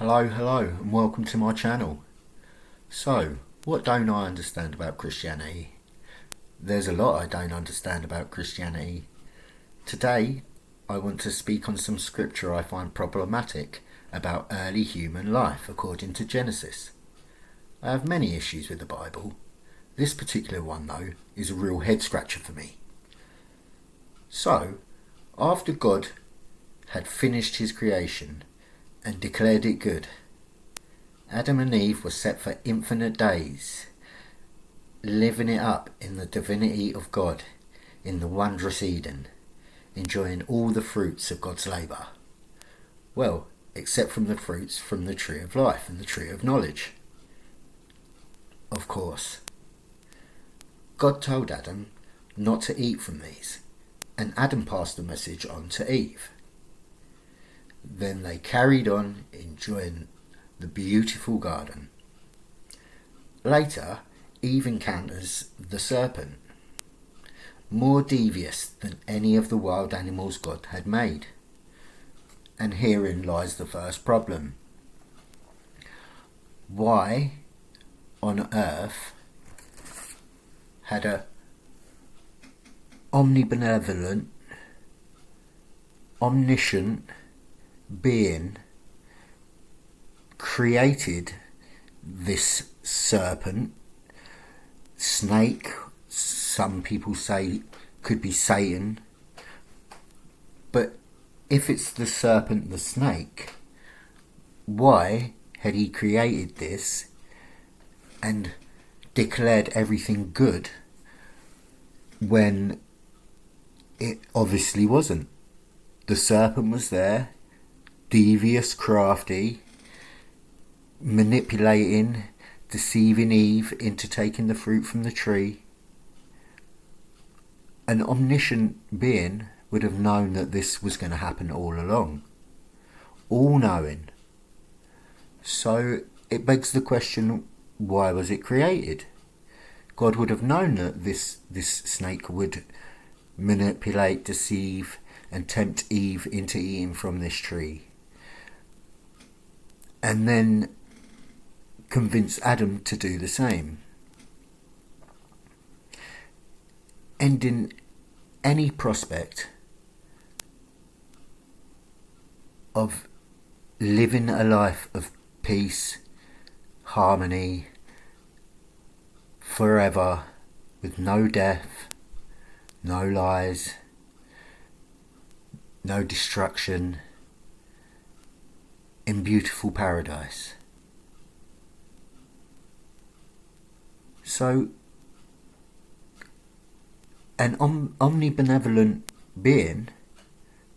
Hello, and welcome to my channel. So, what don't I understand about Christianity? There's a lot I don't understand about Christianity. Today, I want to speak on some scripture I find problematic about early human life according to Genesis. I have many issues with the Bible. This particular one, though, is a real head scratcher for me. So, after God had finished his creation and declared it good, Adam and Eve were set for infinite days, living it up in the divinity of God in the wondrous Eden, enjoying all the fruits of God's labour. Well, except from the fruits from the tree of life and the tree of knowledge. Of course. God told Adam not to eat from these, and Adam passed the message on to Eve. Then they carried on enjoying the beautiful garden. Later, Eve encounters the serpent, more devious than any of the wild animals God had made. And herein lies the first problem. Why on earth had a omnibenevolent, omniscient being created this serpent, snake? Some people say could be Satan, but if it's the serpent, the snake, why had he created this and declared everything good when it obviously wasn't? The serpent was there, devious, crafty, manipulating, deceiving Eve into taking the fruit from the tree. An omniscient being would have known that this was going to happen all along. All-knowing. So it begs the question, why was it created? God would have known that this snake would manipulate, deceive, and tempt Eve into eating from this tree, and then convince Adam to do the same, ending any prospect of living a life of peace, harmony, forever, with no death, no lies, no destruction, in beautiful paradise. So, an omnibenevolent being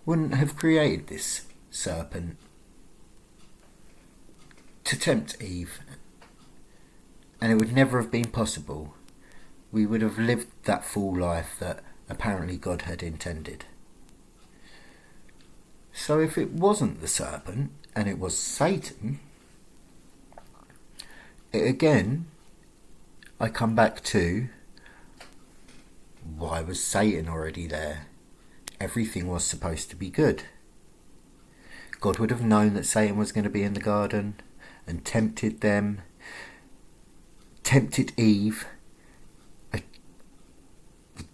wouldn't have created this serpent to tempt Eve, and it would never have been possible. We would have lived that full life that apparently God had intended. So if it wasn't the serpent and it was Satan, I come back to, why was Satan already there? Everything was supposed to be good. God would have known that Satan was going to be in the garden and tempted Eve, a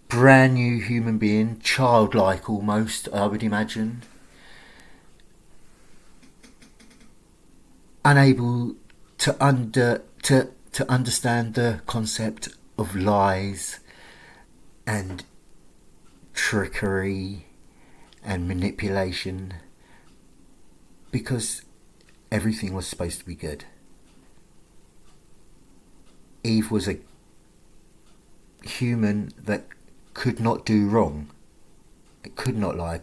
brand new human being, childlike almost, I would imagine, unable to understand the concept of lies and trickery and manipulation, because everything was supposed to be good. Eve was a human that could not do wrong. It could not lie.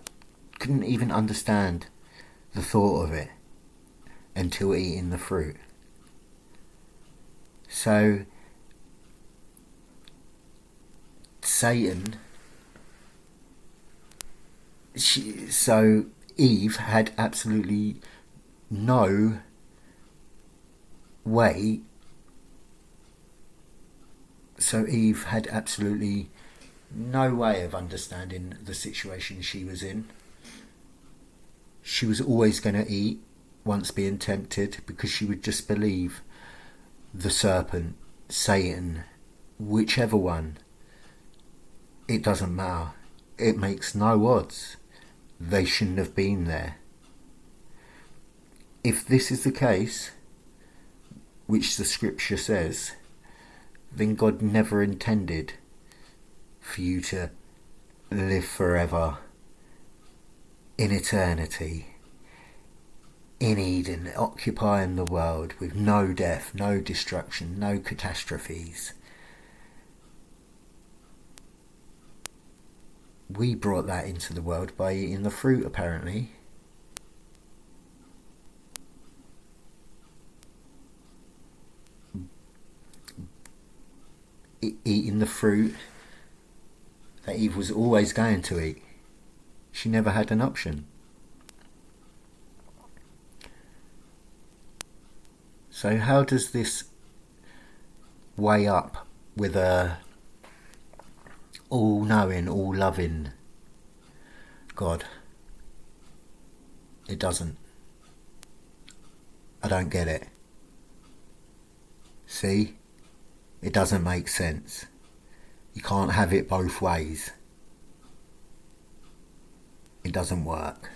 Couldn't even understand the thought of it until eating the fruit. So Satan, so Eve had absolutely no way. So Eve had absolutely no way of understanding the situation she was in. She was always going to eat once being tempted, because she would just believe the serpent, Satan, whichever one. It doesn't matter. It makes no odds. They shouldn't have been there. If this is the case, which the scripture says, then God never intended for you to live forever in eternity, in Eden, occupying the world with no death, no destruction, no catastrophes. We brought that into the world by eating the fruit, apparently. Eating the fruit that Eve was always going to eat. She never had an option. So how does this weigh up with a all-knowing, all-loving God? It doesn't. I don't get it. See? It doesn't make sense. You can't have it both ways. It doesn't work.